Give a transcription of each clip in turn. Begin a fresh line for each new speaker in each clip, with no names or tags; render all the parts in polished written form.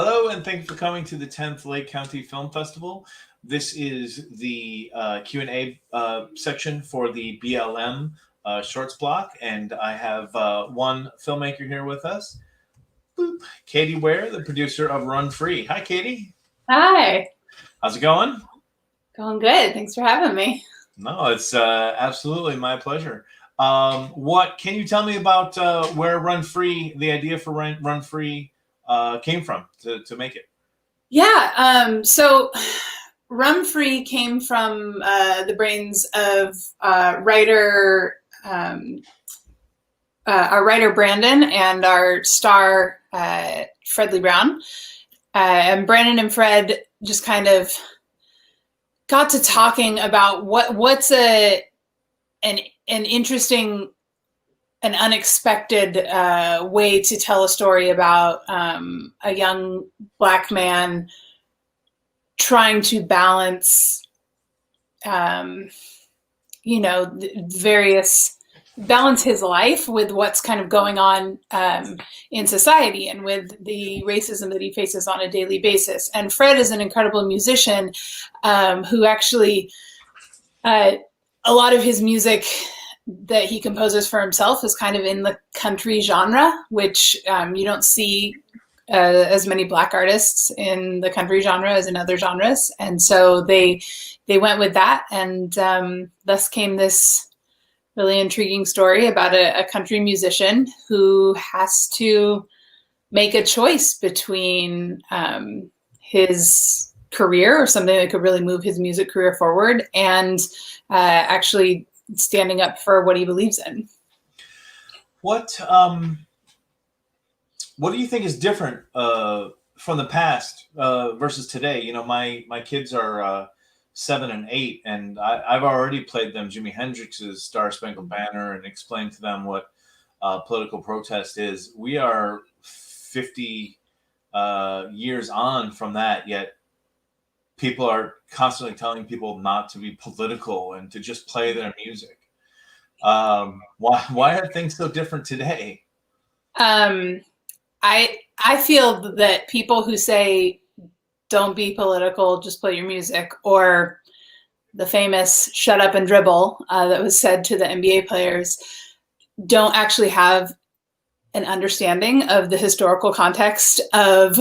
Hello, and thank you for coming to the 10th Lake County Film Festival. This is the Q&A section for the BLM Shorts block, and I have one filmmaker here with us, Boop, Katie Ware, the producer of Run Free. Hi, Katie.
Hi.
How's it going?
Going good. Thanks for having me.
No, it's absolutely my pleasure. What can you tell me about where Run Free, the idea for Run Free came from to make it?
Yeah. So Run Free came from the brains of our writer Brandon and our star Fred Lee Brown. And Brandon and Fred just kind of got to talking about what's an interesting, an unexpected way to tell a story about a young Black man trying to balance, balance his life with what's kind of going on in society and with the racism that he faces on a daily basis. And Fred is an incredible musician who actually, a lot of his music that he composes for himself is kind of in the country genre, which you don't see as many Black artists in the country genre as in other genres. And so they went with that, and thus came this really intriguing story about a country musician who has to make a choice between his career, or something that could really move his music career forward, and actually standing up for what he believes in.
What do you think is different from the past versus today? You know, my kids are 7 and 8, and I've already played them Jimi Hendrix's Star Spangled Banner and explained to them what political protest is. We are 50 years on from that, yet people are constantly telling people not to be political and to just play their music. Why are things so different today?
I feel that people who say don't be political, just play your music, or the famous shut up and dribble that was said to the NBA players, don't actually have an understanding of the historical context of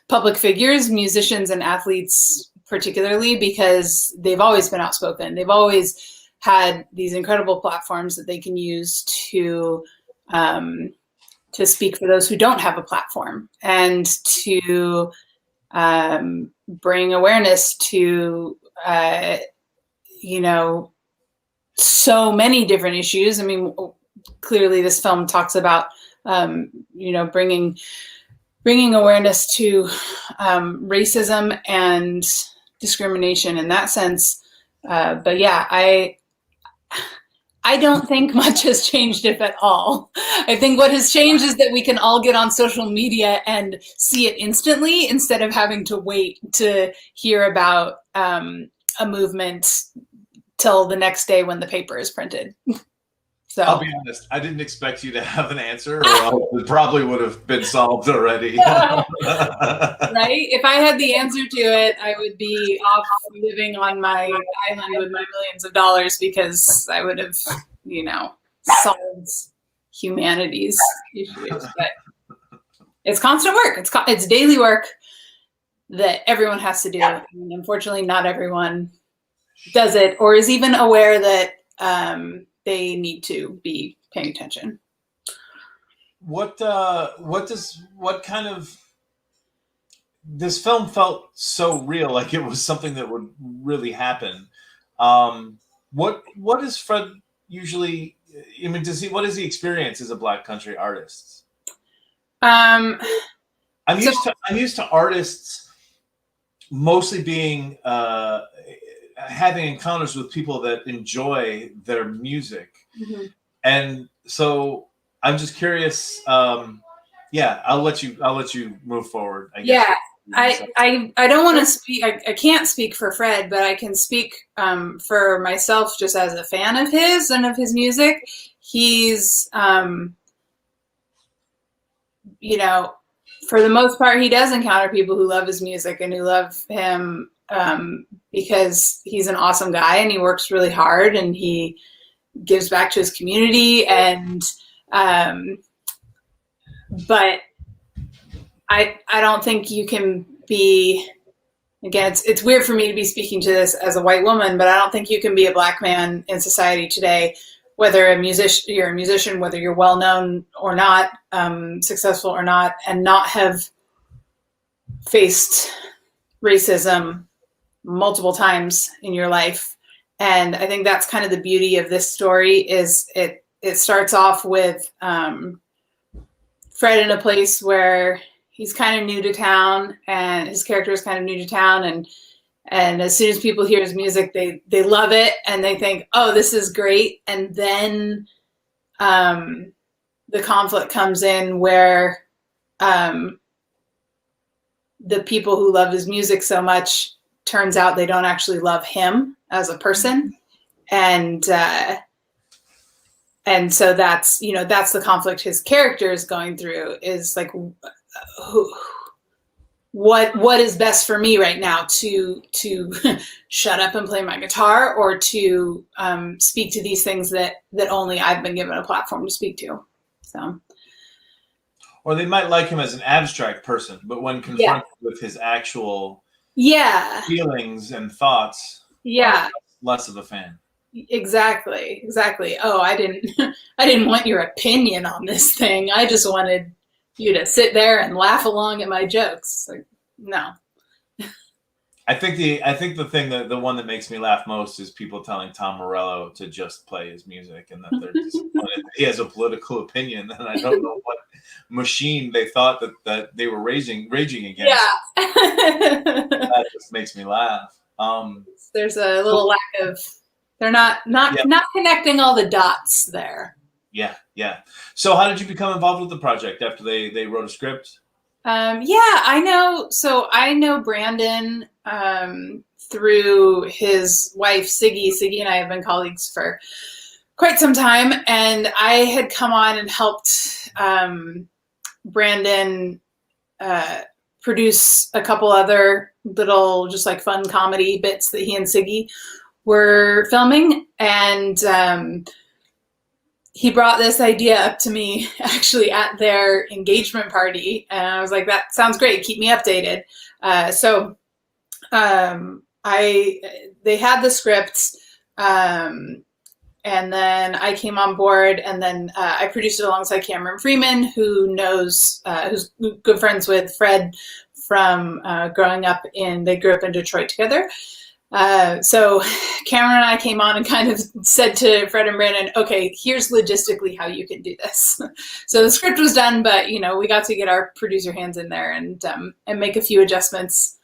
public figures, musicians and athletes particularly, because they've always been outspoken. They've always had these incredible platforms that they can use to speak for those who don't have a platform, and to bring awareness to, so many different issues. I mean, clearly this film talks about, bringing awareness to racism and discrimination in that sense. But yeah, I don't think much has changed, if at all. I think what has changed is that we can all get on social media and see it instantly, instead of having to wait to hear about a movement till the next day when the paper is printed. So
I'll be honest, I didn't expect you to have an answer, or else it probably would have been solved already.
Right? If I had the answer to it, I would be off living on my island with my millions of dollars, because I would have, solved humanity's issues. But it's constant work. It's daily work that everyone has to do. And unfortunately, not everyone does it, or is even aware that they need to be paying attention.
This film felt so real, like it was something that would really happen. What is Fred usually? I mean, what is the experience as a Black country artist? I'm used to artists mostly being having encounters with people that enjoy their music,
mm-hmm.
And so I'm just curious. Yeah, I'll let you move forward, I guess.
Yeah. I don't want to speak. I can't speak for Fred, but I can speak for myself, just as a fan of his and of his music. He's, for the most part, he does encounter people who love his music and who love him because he's an awesome guy and he works really hard and he gives back to his community. And but I don't think you can be, again, it's weird for me to be speaking to this as a white woman, but I don't think you can be a black man in society today, whether you're a musician, whether you're well known or not, successful or not, and not have faced racism multiple times in your life. And I think that's kind of the beauty of this story is it starts off with Fred in a place where he's kind of new to town and his character is kind of new to town. And as soon as people hear his music, they love it and they think, oh, this is great. And then the conflict comes in where the people who love his music so much turns out they don't actually love him as a person. And so that's the conflict his character is going through, is like, what is best for me right now, to shut up and play my guitar, or to speak to these things that only I've been given a platform to speak to. So,
or they might like him as an abstract person, but when confronted with his actual feelings and thoughts, less of a fan.
Exactly. Oh, I didn't want your opinion on this thing. I just wanted you to sit there and laugh along at my jokes. Like, no.
I think the thing the one that makes me laugh most is people telling Tom Morello to just play his music, and that they're disappointed that he has a political opinion, and I don't know what machine they thought that they were raging against.
Yeah.
That just makes me laugh.
There's a little lack of, they're not connecting all the dots there.
Yeah. So how did you become involved with the project after they wrote a script?
I know. So I know Brandon through his wife, Siggy. Siggy and I have been colleagues for quite some time. And I had come on and helped Brandon produce a couple other little just like fun comedy bits that he and Siggy were filming. And he brought this idea up to me actually at their engagement party. And I was like, that sounds great. Keep me updated. So they had the scripts, and then I came on board, and then I produced it alongside Cameron Freeman, who's good friends with Fred from growing up they grew up in Detroit together. So Cameron and I came on and kind of said to Fred and Brandon, okay, here's logistically how you can do this. So the script was done, but we got to get our producer hands in there and make a few adjustments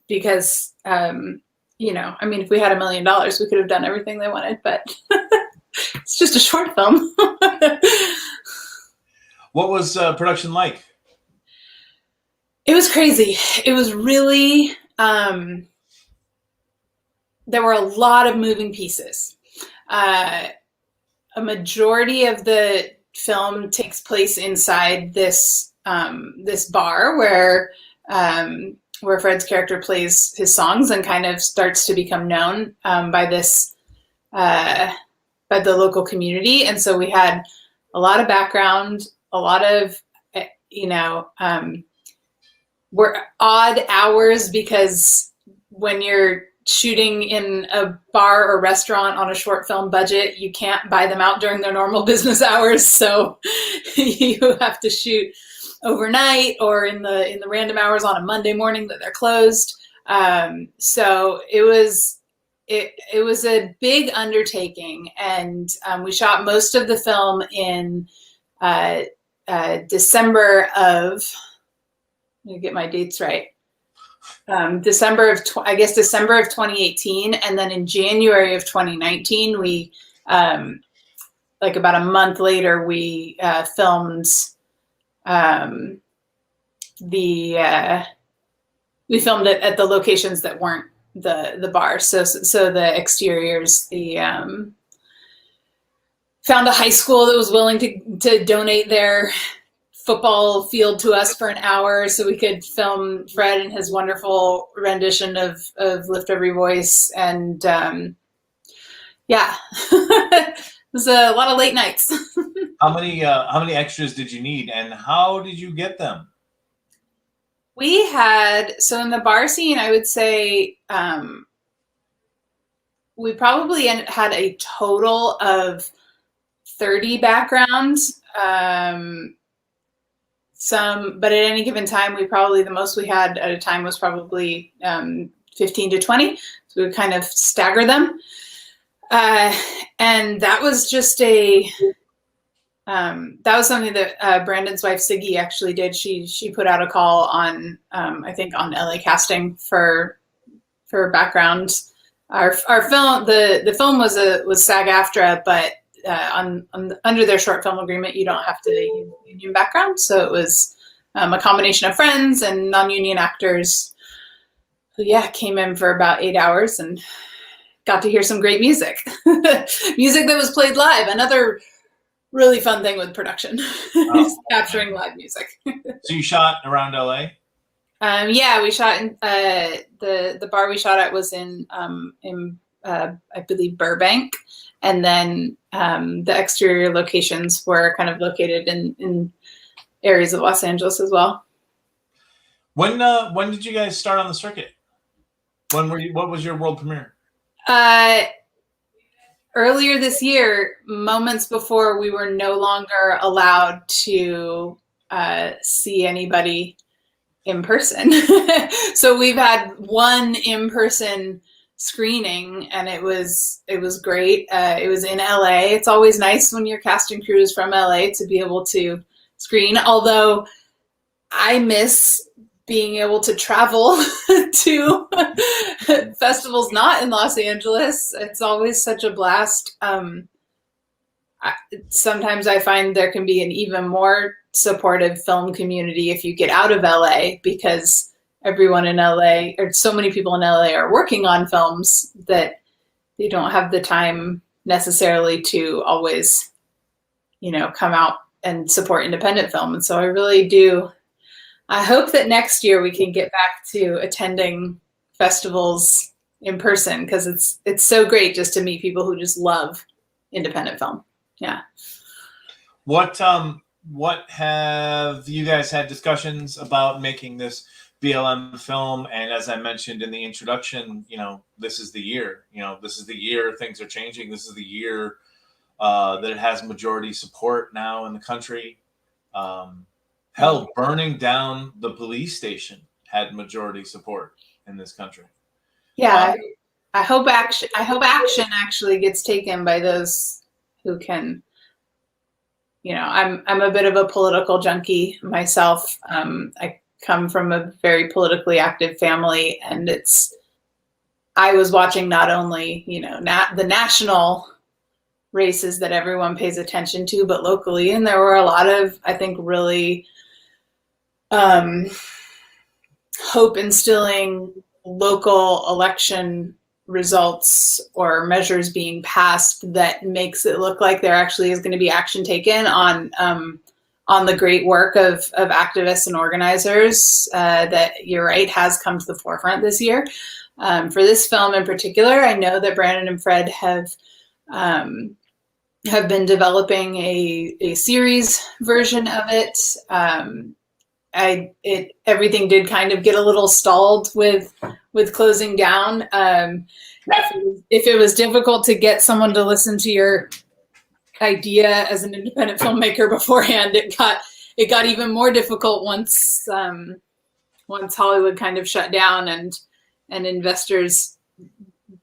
because, if we had $1 million, we could have done everything they wanted, but it's just a short film.
What was production like?
It was crazy. It was really, there were a lot of moving pieces. A majority of the film takes place inside this bar where Fred's character plays his songs and kind of starts to become known by the local community. And so we had a lot of background, a lot of were odd hours because when you're shooting in a bar or restaurant on a short film budget, you can't buy them out during their normal business hours. So you have to shoot overnight or in the random hours on a Monday morning that they're closed. So it was a big undertaking, and we shot most of the film in December of, let me get my dates right. December of 2018, and then in January of 2019, we like about a month later, we filmed we filmed it at the locations that weren't the bar. So the exteriors, found a high school that was willing to donate their football field to us for an hour so we could film Fred and his wonderful rendition of Lift Every Voice. And yeah, it was a lot of late nights.
How many extras did you need, and how did you get them?
We had, so in the bar scene, I would say we probably had a total of 30 backgrounds. But at any given time, the most we had at a time was probably 15 to 20. So we would kind of stagger them. And that was just that was something that Brandon's wife Siggy actually did. She put out a call on, I think on LA Casting for background. Our film, the film was SAG-AFTRA, but under their short film agreement, you don't have to use union background. So it was a combination of friends and non-union actors who, came in for about 8 hours and got to hear some great music. Music that was played live. Another really fun thing with production, capturing live music.
So you shot around LA?
We shot in the bar we shot at was in I believe Burbank, and then the exterior locations were kind of located in areas of Los Angeles as well.
When did you guys start on the circuit? What was your world premiere?
Earlier this year, moments before we were no longer allowed to see anybody in person. So we've had one in-person screening, and it was great. It was in LA. It's always nice when your cast and crew is from LA to be able to screen, although I miss being able to travel to festivals not in Los Angeles. It's always such a blast. Sometimes I find there can be an even more supportive film community if you get out of LA, because everyone in LA, or so many people in LA, are working on films that they don't have the time necessarily to always, come out and support independent film. And so I hope that next year we can get back to attending festivals in person, because it's so great just to meet people who just love independent film. Yeah.
What have you guys had discussions about making this BLM film? And as I mentioned in the introduction, this is the year. This is the year things are changing. This is the year that it has majority support now in the country. Hell, burning down the police station had majority support in this country.
Yeah, I hope action actually gets taken by those who can. I'm a bit of a political junkie myself. I come from a very politically active family, and I was watching not only the national races that everyone pays attention to, but locally, and there were a lot of, I think, really hope instilling local election results or measures being passed that makes it look like there actually is going to be action taken on the great work of activists and organizers that, you're right, has come to the forefront this year. For this film in particular, I know that Brandon and Fred have been developing a series version of it. Everything did kind of get a little stalled with closing down. If it was difficult to get someone to listen to your idea as an independent filmmaker beforehand, it got even more difficult once Hollywood kind of shut down and investors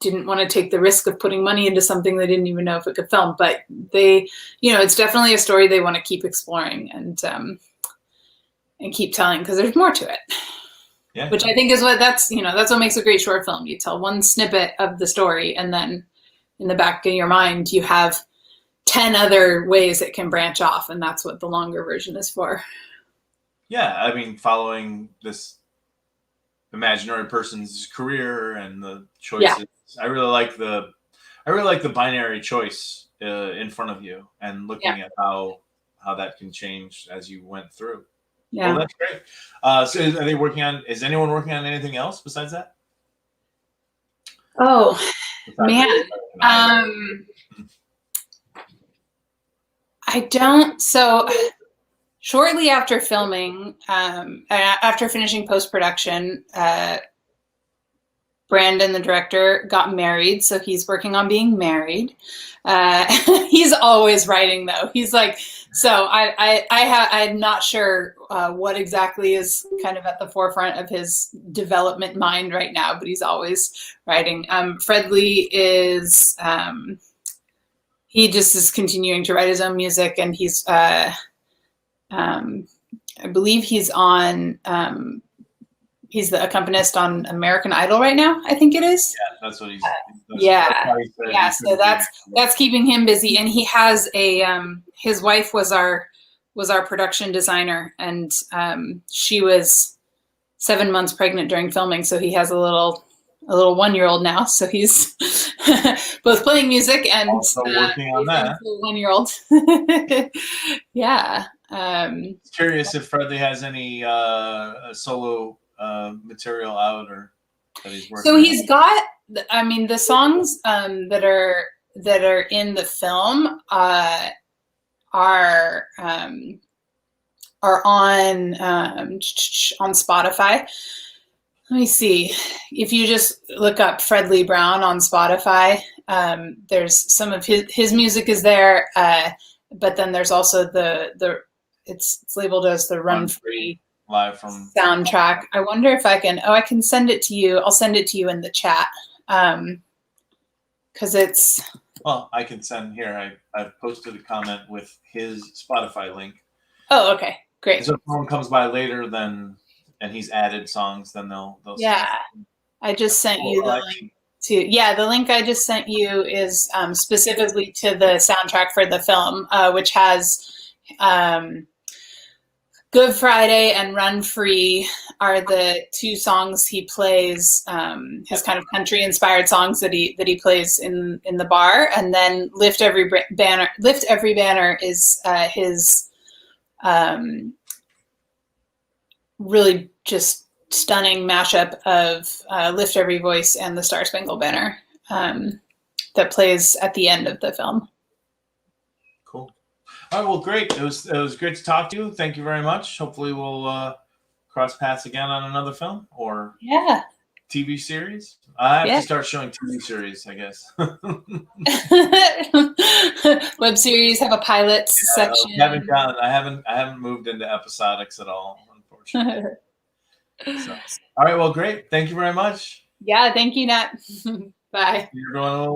didn't want to take the risk of putting money into something they didn't even know if it could film. But it's definitely a story they want to keep exploring and keep telling, because there's more to it.
Yeah.
Which I think is that's what makes a great short film. You tell one snippet of the story, and then in the back of your mind, you have 10 other ways it can branch off. And that's what the longer version is for.
Yeah. I mean, following this imaginary person's career and the choices. Yeah. I really like the binary choice in front of you, and looking at how how that can change as you went through.
Yeah.
Well, that's great. So are they working on? Is anyone working on anything else besides that?
Oh man. I don't. So shortly after filming, after finishing post-production, Brandon, the director, got married, so he's working on being married. He's always writing, though. He's like, so I'm not sure what exactly is kind of at the forefront of his development mind right now, but he's always writing. Fred Lee is, he just is continuing to write his own music, and he's, I believe he's on, he's the accompanist on American Idol right now, I think it is.
Yeah, that's what he's.
Yeah. So that's keeping him busy, and he has a his wife was our production designer, and she was 7 months pregnant during filming, so he has a little 1-year-old now. So he's both playing music and
also working on that.
1-year-old. Yeah.
Curious if Fred Lee has any solo material out or that he's working
so
on.
he's got, I mean, the songs that are in the film are on Spotify. Let me see. If you just look up Fred Lee Brown on Spotify, there's some of his music is there, but then there's also the it's labeled as the Run Free
live from
soundtrack. I wonder if I can send it to you. I'll send it to you in the chat. Because it's,
well, I can send here. I've posted a comment with his Spotify link.
Oh, okay, great.
So if someone comes by later, then and he's added songs, then they'll
yeah. I just sent you the link to, the link I just sent you is specifically to the soundtrack for the film, which has Good Friday and Run Free are the two songs he plays, his kind of country inspired songs that he plays in the bar. And then Lift Every Banner is his really just stunning mashup of Lift Every Voice and the Star Spangled Banner that plays at the end of the film.
Cool. All right, well, great. It was great to talk to you. Thank you very much. Hopefully we'll cross paths again on another film or TV series. I have to start showing TV series, I guess.
Web series have a pilot section.
I haven't moved into episodics at all, unfortunately. So, all right, well, great. Thank you very much.
Yeah, thank you, Nat. Bye.
You're going a little late.